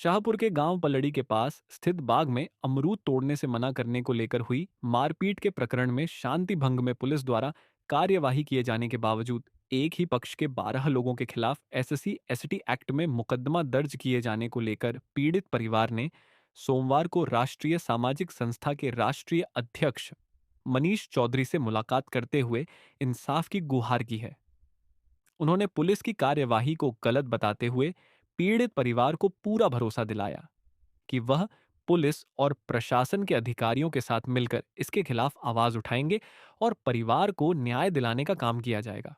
शाहपुर के गांव पलड़ी के पास स्थित बाग में अमरूद तोड़ने से मना करने को लेकर हुई मारपीट के प्रकरण में शांति भंग में पुलिस द्वारा कार्यवाही किए जाने के बावजूद एक ही पक्ष के 12 लोगों के खिलाफ एसएससी एसटी एक्ट में मुकदमा दर्ज किए जाने को लेकर पीड़ित परिवार ने सोमवार को राष्ट्रीय सामाजिक संस्था के राष्ट्रीय अध्यक्ष मनीष चौधरी से मुलाकात करते हुए इंसाफ की गुहार की है। उन्होंने पुलिस की कार्यवाही को गलत बताते हुए पीड़ित परिवार को पूरा भरोसा दिलाया कि वह पुलिस और प्रशासन के अधिकारियों के साथ मिलकर इसके खिलाफ आवाज उठाएंगे और परिवार को न्याय दिलाने का काम किया जाएगा।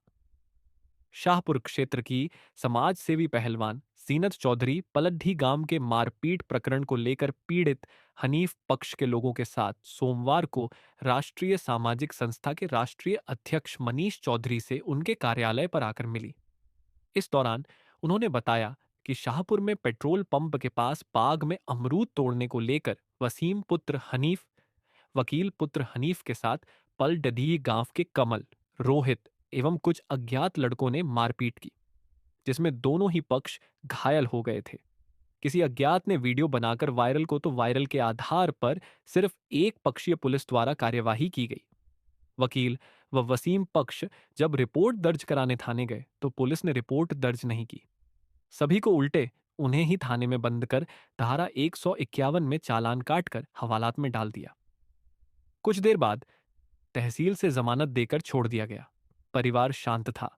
शाहपुर क्षेत्र की समाज सेवी पहलवान सीनत चौधरी पलड्डी गांव के मारपीट प्रकरण को लेकर पीड़ित हनीफ पक्ष के लोगों के साथ सोमवार को राष्ट्रीय सामाजिक संस्था के राष्ट्रीय अध्यक्ष मनीष चौधरी से उनके कार्यालय पर आकर मिली। इस दौरान उन्होंने बताया कि शाहपुर में पेट्रोल पंप के पास बाग में अमरूद तोड़ने को लेकर वसीम पुत्र हनीफ, वकील पुत्र हनीफ के साथ पलडदी गांव के कमल, रोहित एवं कुछ अज्ञात लड़कों ने मारपीट की, जिसमें दोनों ही पक्ष घायल हो गए थे। किसी अज्ञात ने वीडियो बनाकर वायरल को तो वायरल के आधार पर सिर्फ एक पक्षीय पुलिस द्वारा कार्यवाही की गई। वकील व वसीम पक्ष जब रिपोर्ट दर्ज कराने थाने गए तो पुलिस ने रिपोर्ट दर्ज नहीं की। सभी को उल्टे उन्हें ही थाने में बंद कर धारा 151 में चालान काटकर हवालात में डाल दिया। कुछ देर बाद तहसील से जमानत देकर छोड़ दिया गया। परिवार शांत था।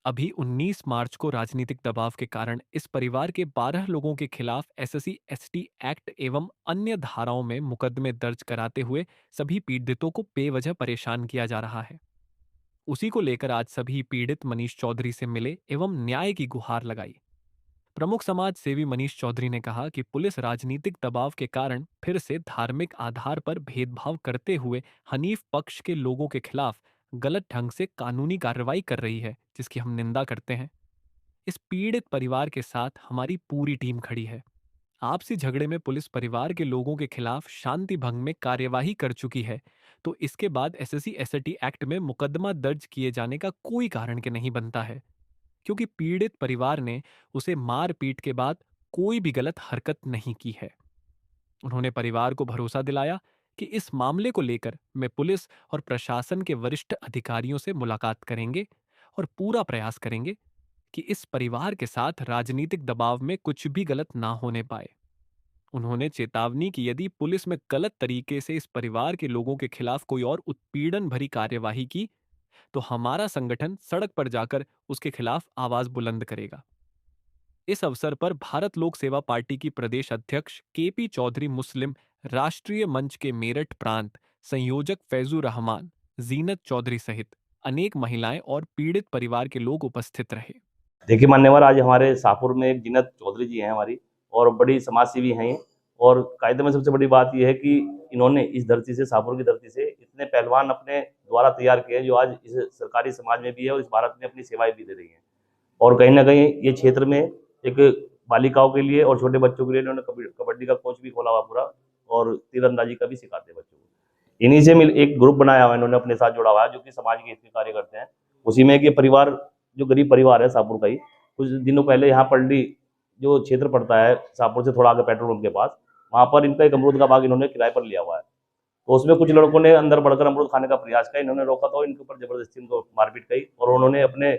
अभी 19 मार्च को राजनीतिक दबाव के कारण इस परिवार के 12 लोगों के खिलाफ एसएससी एसटी एक्ट एवं अन्य धाराओं में मुकदमे दर्ज कराते हुए सभी पीड़ितों को बेवजह परेशान किया जा रहा है। उसी को लेकर आज सभी पीड़ित मनीष चौधरी से मिले एवं न्याय की गुहार लगाई। प्रमुख समाज सेवी मनीष चौधरी ने कहा कि पुलिस राजनीतिक दबाव के कारण फिर से धार्मिक आधार पर भेदभाव करते हुए हनीफ पक्ष के लोगों के खिलाफ गलत ढंग से कानूनी कार्रवाई कर रही है, जिसकी हम निंदा करते हैं। इस पीड़ित परिवार के साथ हमारी पूरी टीम खड़ी है। आपसी झगड़े में पुलिस परिवार के लोगों के खिलाफ शांति भंग में कार्यवाही कर चुकी है, तो इसके बाद एसएससी एसटी एक्ट में मुकदमा दर्ज किए जाने का कोई कारण के नहीं बनता है, क्योंकि पीड़ित परिवार ने उसे मार पीट के बाद कोई भी गलत हरकत नहीं की है। उन्होंने परिवार को भरोसा दिलाया कि इस मामले को लेकर मैं पुलिस और प्रशासन के वरिष्ठ अधिकारियों से मुलाकात करेंगे और पूरा प्रयास करेंगे कि इस परिवार के साथ राजनीतिक दबाव में कुछ भी गलत ना होने पाए। उन्होंने चेतावनी की यदि पुलिस में गलत तरीके से इस परिवार के लोगों के खिलाफ कोई और उत्पीड़न भरी कार्यवाही की तो हमारा संगठन सड़क पर जाकर उसके खिलाफ आवाज बुलंद करेगा। इस अवसर पर भारत लोक सेवा पार्टी की प्रदेश अध्यक्ष केपी चौधरी, मुस्लिम राष्ट्रीय मंच के मेरठ प्रांत संयोजक फैजुर रहमान, जीनत चौधरी सहित अनेक महिलाएं और पीड़ित परिवार के लोग उपस्थित रहे। देखिए मान्यवर, आज हमारे शाहपुर में एक जीनत चौधरी जी हैं हमारी, और बड़ी समाज सेवी हैं ये। और कायदे में सबसे बड़ी बात यह है कि इन्होंने इस धरती से, शाहपुर की धरती से, इतने पहलवान अपने द्वारा तैयार किए हैं जो आज इस सरकारी समाज में भी है और इस भारत में अपनी सेवाएं भी दे रही हैं। और कहीं ना कहीं ये क्षेत्र में एक बालिकाओं के लिए और छोटे बच्चों के लिए इन्होंने कबड्डी का कोच भी खोला हुआ पूरा, और तीरंदाजी का भी सिखाते हैं बच्चों को। इन्हीं से मिल एक ग्रुप बनाया हुआ इन्होंने अपने साथ जोड़ा हुआ है, जो कि समाज के हित में कार्य करते हैं। उसी में एक ये परिवार, जो गरीब परिवार है शाहपुर का ही, कुछ दिनों पहले यहाँ पलडी जो क्षेत्र पड़ता है शाहपुर से थोड़ा आगे पेट्रोल पंप के पास, वहाँ पर इनका एक अमरूद का बाग इन्होंने किराए पर लिया हुआ है। तो उसमें कुछ लड़कों ने अंदर बढ़कर अमरूद खाने का प्रयास किया। इन्होंने रोका तो इनके ऊपर जबरदस्ती इनको मारपीट की, और उन्होंने अपने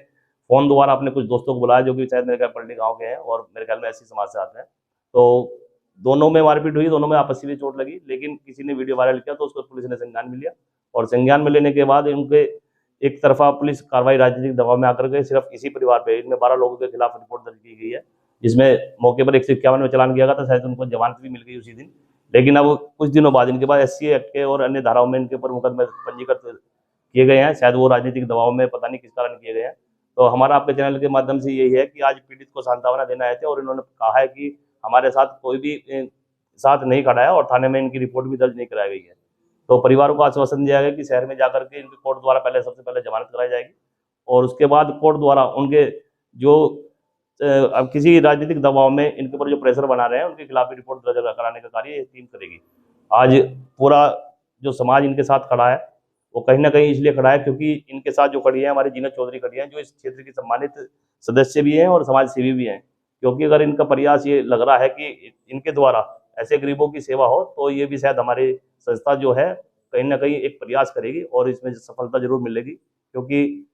फोन द्वारा अपने कुछ दोस्तों को बुलाया, जो कि शायद मेरे ख्याल पलडी गाँव के हैं और मेरे ख्याल में ऐसी समाज से आते हैं। तो दोनों में मारपीट हुई, दोनों में आपसी में चोट लगी, लेकिन किसी ने वीडियो वायरल किया तो उसको पुलिस ने संज्ञान में लिया, और संज्ञान में लेने के बाद उनके एक तरफा पुलिस कार्रवाई राजनीतिक दबाव में आकर के सिर्फ इसी परिवार पे, इनमें 12 लोगों के खिलाफ रिपोर्ट दर्ज की गई है, जिसमें मौके पर 151 में चालान किया गया था। शायद उनको जमानत भी मिल गई उसी दिन। लेकिन अब कुछ दिनों बाद इनके पास एससी एक्ट के और अन्य धाराओं में इनके ऊपर मुकदमे पंजीकृत किए गए हैं। शायद वो राजनीतिक दबाव में पता नहीं किस कारण किए गए हैं। तो हमारा आपके चैनल के माध्यम से यही है कि आज पीड़ित को सांत्वना देना आए थे, और इन्होंने कहा है कि हमारे साथ कोई भी साथ नहीं खड़ा है, और थाने में इनकी रिपोर्ट भी दर्ज नहीं कराई गई है। तो परिवारों को आश्वासन दिया गया कि शहर में जाकर के इनके कोर्ट द्वारा सबसे पहले जमानत कराई जाएगी, और उसके बाद कोर्ट द्वारा उनके जो अब किसी राजनीतिक दबाव में इनके ऊपर जो प्रेशर बना रहे हैं उनके खिलाफ भी रिपोर्ट दर्ज कराने का कार्य ये टीम करेगी। आज पूरा जो समाज इनके साथ खड़ा है, वो कहीं ना कहीं इसलिए खड़ा है क्योंकि इनके साथ जो खड़ी है हमारी जीनत चौधरी खड़ी है, जो इस क्षेत्र की सम्मानित सदस्य भी हैं और समाज सेवी भी हैं। क्योंकि अगर इनका प्रयास ये लग रहा है कि इनके द्वारा ऐसे गरीबों की सेवा हो, तो ये भी शायद हमारी संस्था जो है कहीं ना कहीं एक प्रयास करेगी और इसमें सफलता जरूर मिलेगी, क्योंकि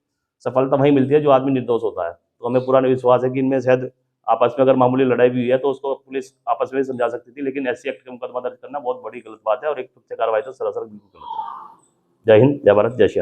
सफलता वहीं मिलती है जो आदमी निर्दोष होता है। तो हमें पूरा विश्वास है कि इनमें शायद आपस में अगर मामूली लड़ाई भी हुई है तो उसको पुलिस आपस में ही समझा सकती थी, लेकिन एससी एक्ट का मुकदमा दर्ज करना बहुत बड़ी गलत बात है और एक पक्ष कार्रवाई तो सरासर बिल्कुल गलत है। जय हिंद, जय भारत, जय श्री राम।